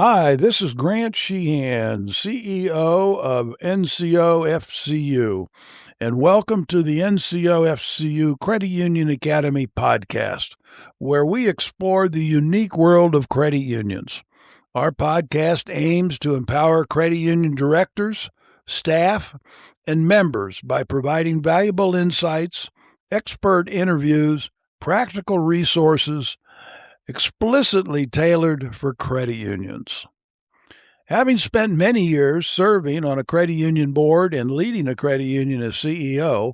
Hi, this is Grant Sheehan, CEO of NCOFCU, and welcome to the NCOFCU Credit Union Academy podcast, where we explore the unique world of credit unions. Our podcast aims to empower credit union directors, staff, and members by providing valuable insights, expert interviews, practical resources, explicitly tailored for credit unions. Having spent many years serving on a credit union board and leading a credit union as CEO,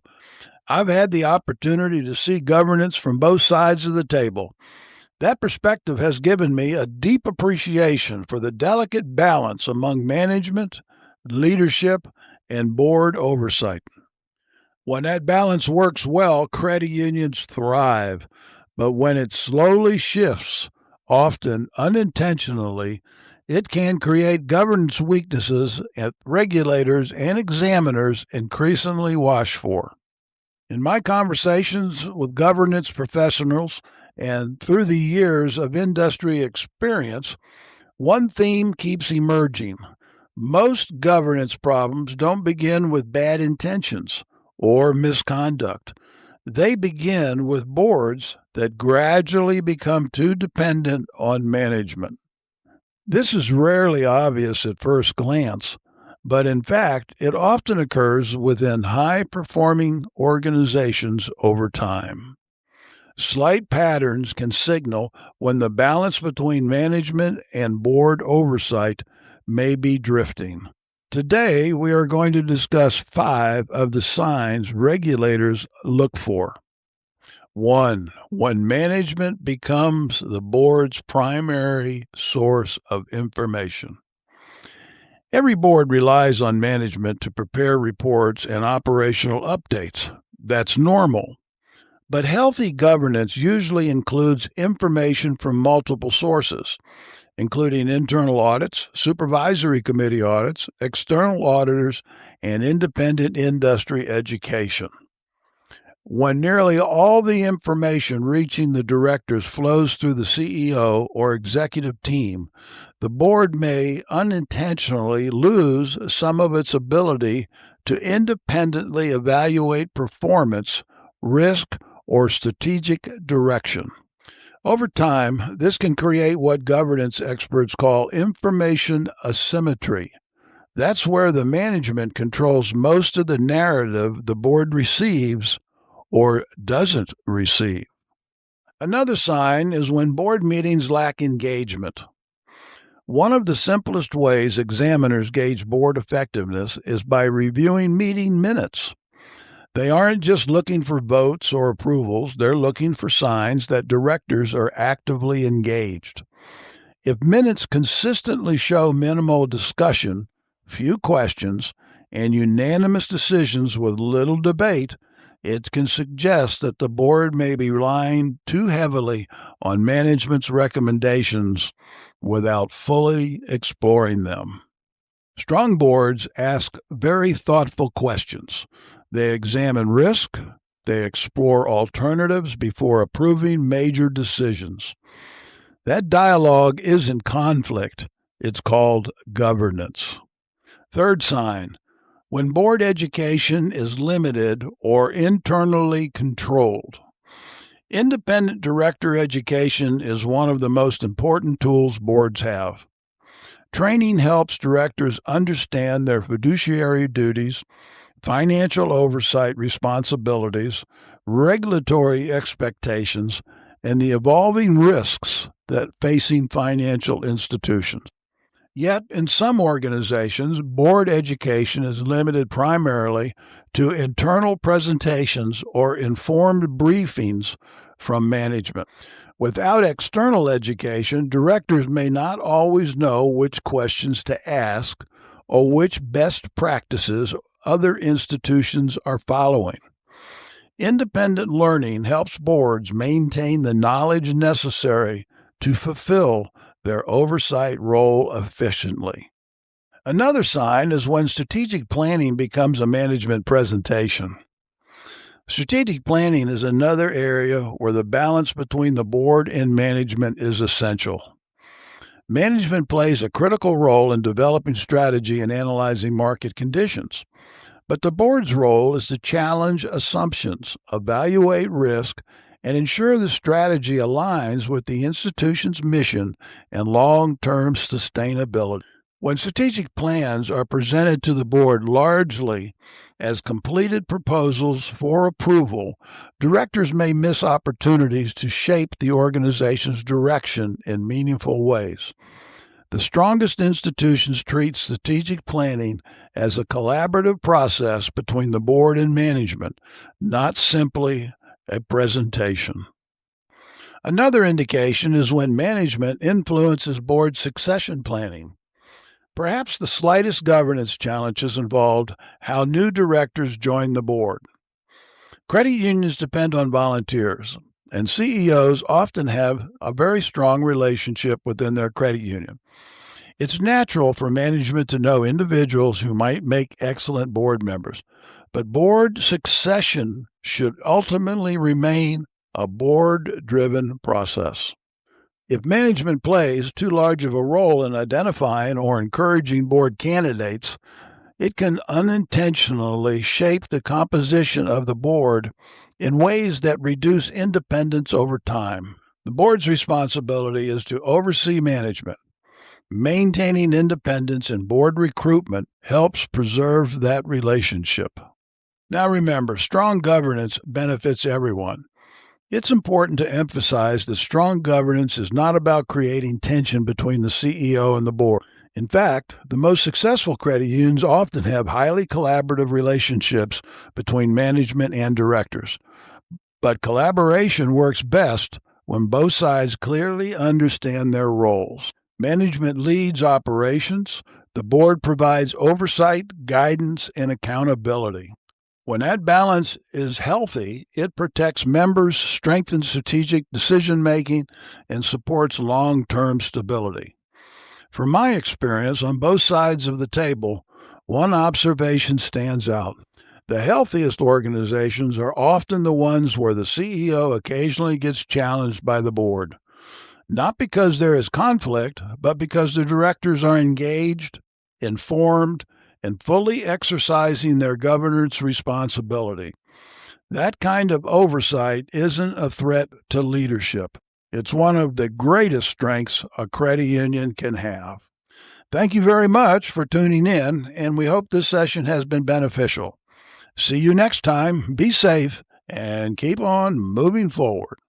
I've had the opportunity to see governance from both sides of the table. That perspective has given me a deep appreciation for the delicate balance among management, leadership, and board oversight. When that balance works well, credit unions thrive. But when it slowly shifts, often unintentionally, it can create governance weaknesses that regulators and examiners increasingly watch for. In my conversations with governance professionals and through the years of industry experience, one theme keeps emerging. Most governance problems don't begin with bad intentions or misconduct. They begin with boards that gradually become too dependent on management. This is rarely obvious at first glance, but in fact, it often occurs within high-performing organizations over time. Slight patterns can signal when the balance between management and board oversight may be drifting. Today, we are going to discuss 5 of the signs regulators look for. 1. When management becomes the board's primary source of information. Every board relies on management to prepare reports and operational updates. That's normal. But healthy governance usually includes information from multiple sources, including internal audits, supervisory committee audits, external auditors, and independent industry education. When nearly all the information reaching the directors flows through the CEO or executive team, the board may unintentionally lose some of its ability to independently evaluate performance, risk, or strategic direction. Over time, this can create what governance experts call information asymmetry. That's where the management controls most of the narrative the board receives or doesn't receive. Another sign is when board meetings lack engagement. One of the simplest ways examiners gauge board effectiveness is by reviewing meeting minutes. They aren't just looking for votes or approvals, they're looking for signs that directors are actively engaged. If minutes consistently show minimal discussion, few questions, and unanimous decisions with little debate, it can suggest that the board may be relying too heavily on management's recommendations without fully exploring them. Strong boards ask very thoughtful questions. They examine risk. They explore alternatives before approving major decisions. That dialogue isn't conflict. It's called governance. Third sign, when board education is limited or internally controlled. Independent director education is one of the most important tools boards have. Training helps directors understand their fiduciary duties, financial oversight responsibilities, regulatory expectations, and the evolving risks that facing financial institutions. Yet, in some organizations, board education is limited primarily to internal presentations or informed briefings from management. Without external education, directors may not always know which questions to ask or which best practices other institutions are following. Independent learning helps boards maintain the knowledge necessary to fulfill their oversight role efficiently. Another sign is when strategic planning becomes a management presentation. Strategic planning is another area where the balance between the board and management is essential. Management plays a critical role in developing strategy and analyzing market conditions. But the board's role is to challenge assumptions, evaluate risk, and ensure the strategy aligns with the institution's mission and long-term sustainability. When strategic plans are presented to the board largely as completed proposals for approval, directors may miss opportunities to shape the organization's direction in meaningful ways. The strongest institutions treat strategic planning as a collaborative process between the board and management, not simply a presentation. Another indication is when management influences board succession planning. Perhaps the slightest governance challenges involved how new directors join the board. Credit unions depend on volunteers, and CEOs often have a very strong relationship within their credit union. It's natural for management to know individuals who might make excellent board members, but board succession should ultimately remain a board-driven process. If management plays too large of a role in identifying or encouraging board candidates, it can unintentionally shape the composition of the board in ways that reduce independence over time. The board's responsibility is to oversee management. Maintaining independence in board recruitment helps preserve that relationship. Now remember, strong governance benefits everyone. It's important to emphasize that strong governance is not about creating tension between the CEO and the board. In fact, the most successful credit unions often have highly collaborative relationships between management and directors. But collaboration works best when both sides clearly understand their roles. Management leads operations. The board provides oversight, guidance, and accountability. When that balance is healthy, it protects members, strengthens strategic decision-making, and supports long-term stability. From my experience on both sides of the table, one observation stands out. The healthiest organizations are often the ones where the CEO occasionally gets challenged by the board. Not because there is conflict, but because the directors are engaged, informed, and fully exercising their governance responsibility. That kind of oversight isn't a threat to leadership. It's one of the greatest strengths a credit union can have. Thank you very much for tuning in, and we hope this session has been beneficial. See you next time. Be safe and keep on moving forward.